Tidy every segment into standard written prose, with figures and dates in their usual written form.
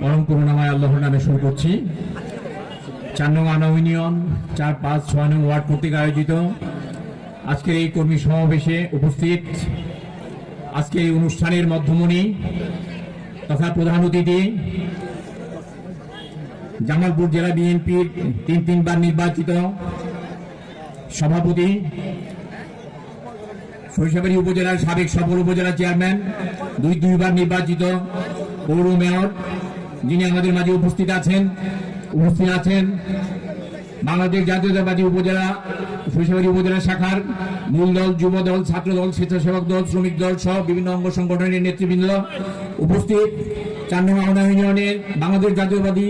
পরম করুণাময় আল্লাহর নামে শুরু করছি। 4 নং আনা ইউনিয়ন 4, 5, 6 নং ওয়ার্ড কর্তৃক আয়োজিত আজকের এই কর্মী সমাবেশে উপস্থিত আজকের এই অনুষ্ঠানের মধ্যমণি তথা প্রধান অতিথি জামালপুর জেলা বিএনপির 3 বার নির্বাচিত সভাপতি, সরিষাবাড়ী উপজেলার সাবেক সফল উপজেলা চেয়ারম্যান, 2 বার নির্বাচিত পৌর মেয়র, যিনি আমাদের মাঝে উপস্থিত আছেন বাংলাদেশ জাতীয়তাবাদী উপজেলা সরিষাবাড়ী উপজেলা শাখার মূল দল, যুব দল, ছাত্র দল, স্বেচ্ছাসেবক দল, শ্রমিক দল সহ বিভিন্ন অঙ্গ সংগঠনের নেতৃবৃন্দ উপস্থিত। 4 নং আওনা ইউনিয়নের বাংলাদেশ জাতীয়তাবাদী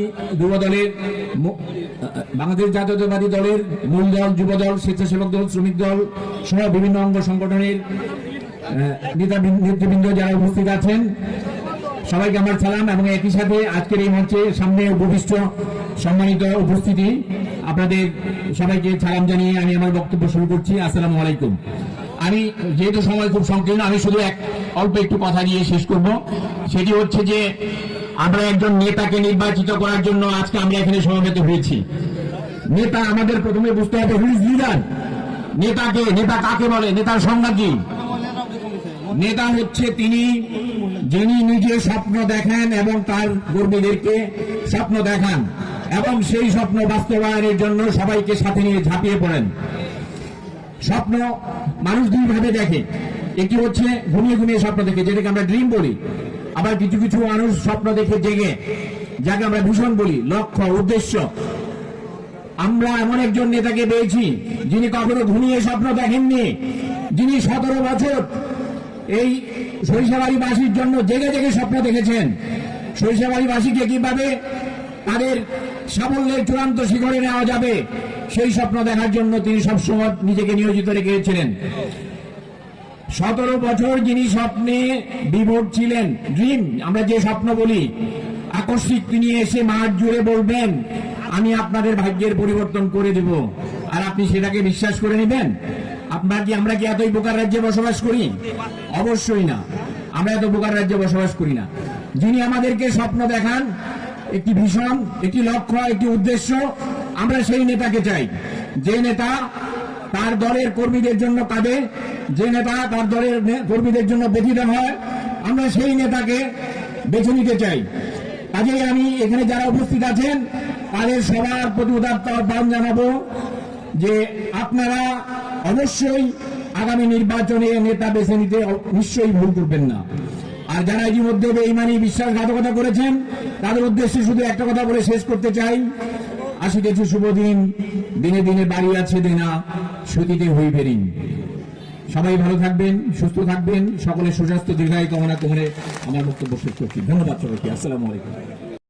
দলের মূল দল, যুব দল, স্বেচ্ছাসেবক দল, শ্রমিক দল সহ বিভিন্ন অঙ্গ সংগঠনের নেতৃবৃন্দ যারা উপস্থিত আছেন, সবাইকে আমার সালাম। এবং একই সাথে আজকের এই মঞ্চের সামনে উপবিষ্ট সম্মানিত উপস্থিতি, আপনাদের সবাইকে সালাম জানিয়ে আমি আমার বক্তব্য শুরু করছি। আসসালামু আলাইকুম। আমি যেহেতু সময় খুব সংকীর্ণ, আমি শুধু অল্প একটু কথা দিয়ে শেষ করব। সেটি হচ্ছে যে আমরা একজন নেতাকে নির্বাচিত করার জন্য আজকে আমরা এখানে সমবেত হয়েছি। নেতা আমাদের প্রথমে বুঝতে হবে হুইজ লিডার। নেতা কাকে বলে? নেতার সংজ্ঞা কি? নেতা হচ্ছে যিনি নিজে স্বপ্ন দেখেন এবং তার কর্মীদেরকে স্বপ্ন দেখান এবং সেই স্বপ্ন বাস্তবায়নের জন্য সবাইকে সাথে নিয়ে ঝাঁপিয়ে পড়েন। স্বপ্ন মানুষ 2 ভাবে দেখে। একটি হচ্ছে ঘুমিয়ে স্বপ্ন দেখে, যেটাকে আমরা ড্রিম বলি। আবার কিছু মানুষ স্বপ্ন দেখে জেগে, যাকে আমরা ভিশন বলি, লক্ষ্য, উদ্দেশ্য। আমরা এমন একজন নেতাকে পেয়েছি যিনি কখনো ঘুমিয়ে স্বপ্ন দেখেননি, যিনি 17 বছর এই সরিষাবাড়িবাসীর জন্য জেগে স্বপ্ন দেখেছেন। সরিষাবাড়িবাসীকে কিভাবে তাদের সাফল্যের চূড়ান্ত শিখরে নেওয়া যাবে, সেই স্বপ্ন দেখার জন্য তিনি সবসময় নিজেকে নিয়োজিত রেখেছিলেন। 17 বছর যিনি স্বপ্নে বিভোর ছিলেন, ড্রিম আমরা যে স্বপ্ন বলি, আকস্মিক তিনি এসে মাঠ জুড়ে বলবেন, আমি আপনাদের ভাগ্যের পরিবর্তন করে দেব, আর আপনি সেটাকে বিশ্বাস করে নেবেন। আমরা কি এতই বোকার রাজ্যে বসবাস করি? অবশ্যই না, আমরা এত বোকার রাজ্যে বসবাস করি না। যিনি আমাদেরকে স্বপ্ন দেখান, একটি ভিশন, একটি লক্ষ্য, একটি উদ্দেশ্য, আমরা সেই নেতাকে চাই। যে নেতা তার দলের কর্মীদের জন্য কাঁদে, যে নেতা তার দলের কর্মীদের জন্য ব্যথিত হয়, আমরা সেই নেতাকে বেছে নিতে চাই। কাজেই আমি এখানে যারা উপস্থিত আছেন তাদের সবার প্রতি উদাত্ত আহ্বান জানাবো যে আপনারা অবশ্যই আগামী নির্বাচনে নেতা বেছে নিতে নিশ্চয়ই ভুল করবেন না। আর যারা ইতিমধ্যে বেঈমানি বিশ্বাসঘাতকতা করেছেন, তাদের উদ্দেশ্যে শুধু একটা কথা বলে শেষ করতে চাই, আসিতেছে শুভ দিন, দিনে দিনে বাড়ি আছে দেনা, সতীতে হই ফেরিন। সবাই ভালো থাকবেন, সুস্থ থাকবেন, সকলের সুস্বাস্থ্য দীর্ঘায়ু কামনা করে আমার বক্তব্য শেষ করছি। ধন্যবাদ সবাইকে। আসসালামু আলাইকুম।